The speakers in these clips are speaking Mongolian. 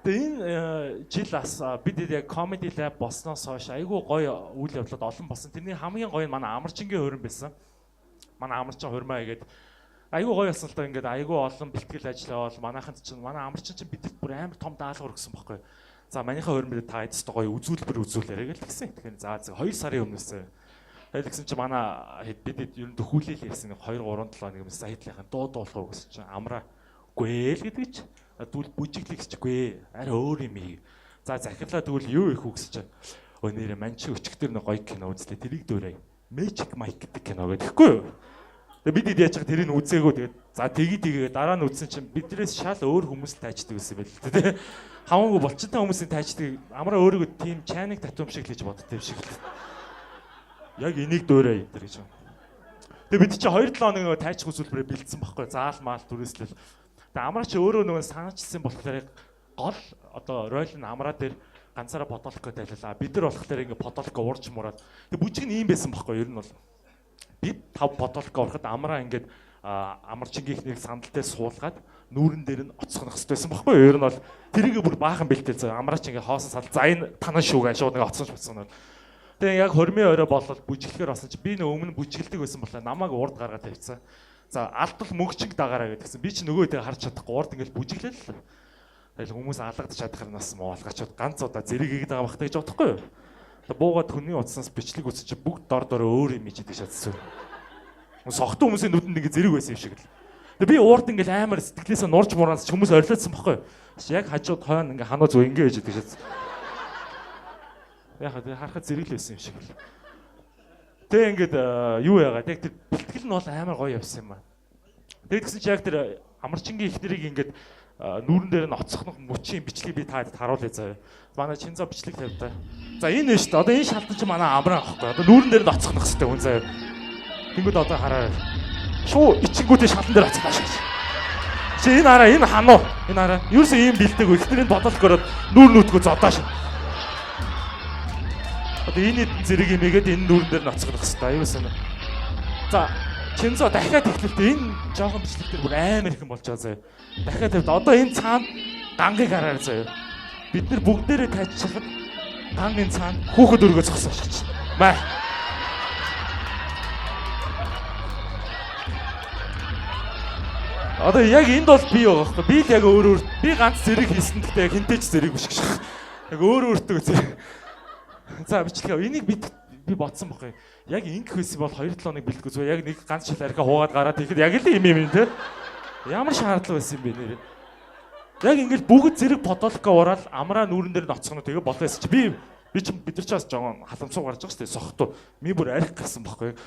Тэгээ энэ жил бас бид яг comedy lab болсноос хойш айгүй гоё үйл явдлууд олон болсон. Тэрний хамгийн гоё нь манай Амарчингийн хөрөн байсан. Манай Амарчин хурмаа игээд айгүй гоё болсон л да ингээд айгүй олон бэлтгэл ажиллаа бол манайханд чинь манай Амарчин чинь бидэд бүр амар том даалгавар өгсөн байхгүй. За манийхаа хөрөн бид та эцэст гоё үзүүлбэр үзүүлээрэй гэл тэгсэн. Тэгэхээр за 2 сарын өмнөөс тэгэл гэсэн чинь манай бидэд ер нь дөхүүлэл ярьсан 2 3 7 нэг юм сайтлынхаа дуу дуулах уу гэсэн чинь амраа гүй л гэдэг чинь дүүл бүжиглэх гэжгүй арай өөр юм ий. За захирлаа тэгвэл юу их үг гэж. Өө нэрэ манчи өчгтөр нэг гоё кино үзлээ тэрийг дөөрэй. Magic Mike гэдэг кино гэдэгхгүй юу? Тэгээ бид яаж чад тэрийг үзээгөө тэгээд за тэгээ дараа нь үзсэн чинь биднээс шал өөр хүмүүст тайчдаг гэсэн байл л тэ. Хамаагүй болчтой хүмүүсийн тайчдаг амраа өөрийгөө тийм чайныг татвам шиг л гэж боддог юм шиг л. Яг энийг дөөрэй энэ гэж. Тэгээ бид чи 2-7 хоног нөгөө тайчих үзүүлбэрээ бэлдсэн байхгүй. Заал маал түрээслэл. Тэгээ амраа чи өөрөө нөгөө санаачсан болохоор гол одоо ройл нь амраа дээр ганцаараа бодолко тайлалаа. Бид нар болохоор ингээ бодолко уурж мураад. Тэгээ бүжиг нь ийм байсан байхгүй ер нь бол. Бид 5 бодолко урахад амраа ингээд амарчингийнхнийг сандал дээр суулгаад нүүрэн дээр нь оцсгох хэрэгтэйсэн байхгүй ер нь бол тэрийг бүр баахан бэлтэл заа амраач ингээ хоосон сал за энэ танаа шүүгээ шууд ингээ оцсон швцсан. Тэгээ яг хормын орой болол бүжиглэхээр басан чи би нөө өмнө бүжиглдэг байсан болохоор намайг урд гаргаад тавьчихсан. За алдтал мөнгөчиг дагаараа гэдгсэн. Би чи нөгөөдөө харж чадахгүй урд ингээл бүжиглээ л. Тэгэл хүмүүс алгадаж чадхаар нас моолгачод ганц удаа зэрэг хийгээд байгаа бахтай гэж бодохгүй юу? Тэгээ буугаад хүний утаснаас бичлэг үзэж чи бүгд дор дор өөр юм ижидэг шатсан. Согтун хүмүүсийн нүдэнд ингээ зэрэг байсан юм шиг л. Тэгээ би уурд ингээл амар сэтгэлээсээ нурж мураас ч хүмүүс орилоодсан байхгүй юу? Яг хажууд хойно ингээ ханаа зүг ингээ ижидэг шатсан. Яг харахад зэрэг л байсан юм шиг л. Тэгээ ингээд юу яагаад яг тэр бэлтгэл нь бол амар гоё явсан юм аа. Тэгээд гэсэн чи яг тэр амарчингийн ихнэрийг ингээд нүүрэн дээр нь оцсох мөчийн бичлэгийг би таад харуулъя заяа. Манай Чинзо бичлэг тавь та. За энэ нь шүү дээ. Одоо энэ шалтан чи манай амраа авахгүй. Одоо нүүрэн дээр нь оцсох хэрэгтэй хүн заяа. Тэнгүүд одоо хараа. Шуу ичингүүдийн шалтан дээр оцглаа шүү. Чи энэ хараа энэ хануу. Энэ хараа. Юусэн ийм бэлдэг вэ? Ихнэрийн бодолт görөөд нүүр нүдгөө зодоо шүү. Одоо энэ зэрэг юм игээд энэ нүүрэн дээр нь оцглох хэрэгтэй. Аюулсан. За Чинзо дахиад ихлэлтэй энэ жоохон бичлэг дээр бүр амар их юм болж байгаа заяа. Дахиад тавьд одоо энэ цаана гангийг хараар заяа. Бид нар бүгдээрээ тайччихад гангийн цаана хүүхэд өргөө зогсоош гэж. Маа. Одоо яг энд бол би байгаа байхгүй. Би л яг өөр би ганц зэрэг хийсэн гэхдээ хинтэж зэрэг биш гэж. Яг өөр өөртөө зэрэг. За бичлэг энийг би бодсон байхгүй. Яг ингэх байсан бол 2-7 хоног бэлтгэв зүгээр яг нэг ганц шил архи хуугаад гараад ихэд яг л юм те. Ямар шаардлага байсан бэ нэр. Яг ингээл бүгд зэрэг подолко ураал амраа нүүрэн дээр нь оцгоно тэгээ болоос чи би ч бид нар ч бас жоохон халамсуу гарч байгаа шүү дээ сохтуу. Ми бүр арх гасан байхгүй.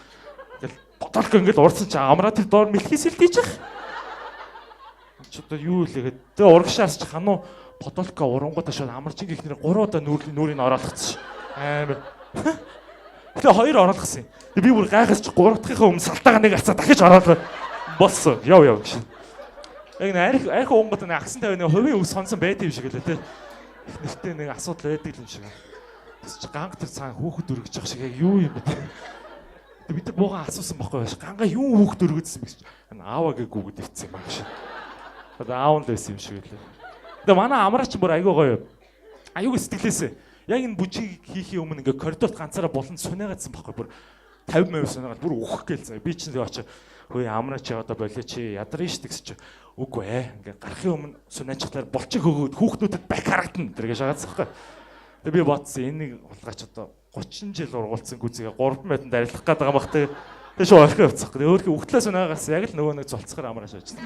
Ингээл подолко ингээл урсан чи амраа тэр доор мэлхийс илдэж их. Чи одоо юу илээгээд тэгээ урагшаас чи хануу подолко урангуудаа шууд амарчин гихнэр 3 удаа нүүрийг ороолгоцсон. Амар. Тэгээ 2 оруулгасан. Би бүр гайхаж 3 дахийнхаа өмнө салтаагаа нэг ацаа дахиж оруулаад болсон. Яв гэж. Яг нэг арх унгууд нэг агсан тавь нэг хувийн үг сонсон байт юм шиг лээ те. Ихнэртэй нэг асуудал байдаг юм шиг. Тэс чи ганг тэр цаана хүүхэд өргөж явах шиг яг юу юм бэ те. Бид нар буугаан асуусан байхгүй байж. Ганга юу хүүхэд өргөжсөн бэ гэж. Ааваа гээ гүгэд ицсэн юм аа гэж. Одоо аав л байсан юм шиг лээ. Тэгээ манай амраач бүр айгүй гоё. Аюуг сэтгэлээсээ яг энэ бүжиг хийхийн өмнө ингээ коридорт ганцаараа булан сунагаадсан байхгүй бүр 50% сунаагаад бүр өөх гээл заа. Би чинь очоо хөөе амраа чи одоо болоо чи ядарна шүү гэсэн чи үгүй ээ ингээ гарахын өмнө сунаачглаар булчиг өгөөд хүүхдүүдэд бак харагдана тэр гэж шагаадсан байхгүй. Тэгээ би бодсон энийг булгаач одоо 30 жил ургуулсан гүзгээ 3 метрт арилгах гээд байгаа бах тэгээ шүү орхио явцсан. Тэгээ өөрхөн өгтлээ сунаагаас яг л нөгөө нэг золцохоор амраа шаажсан.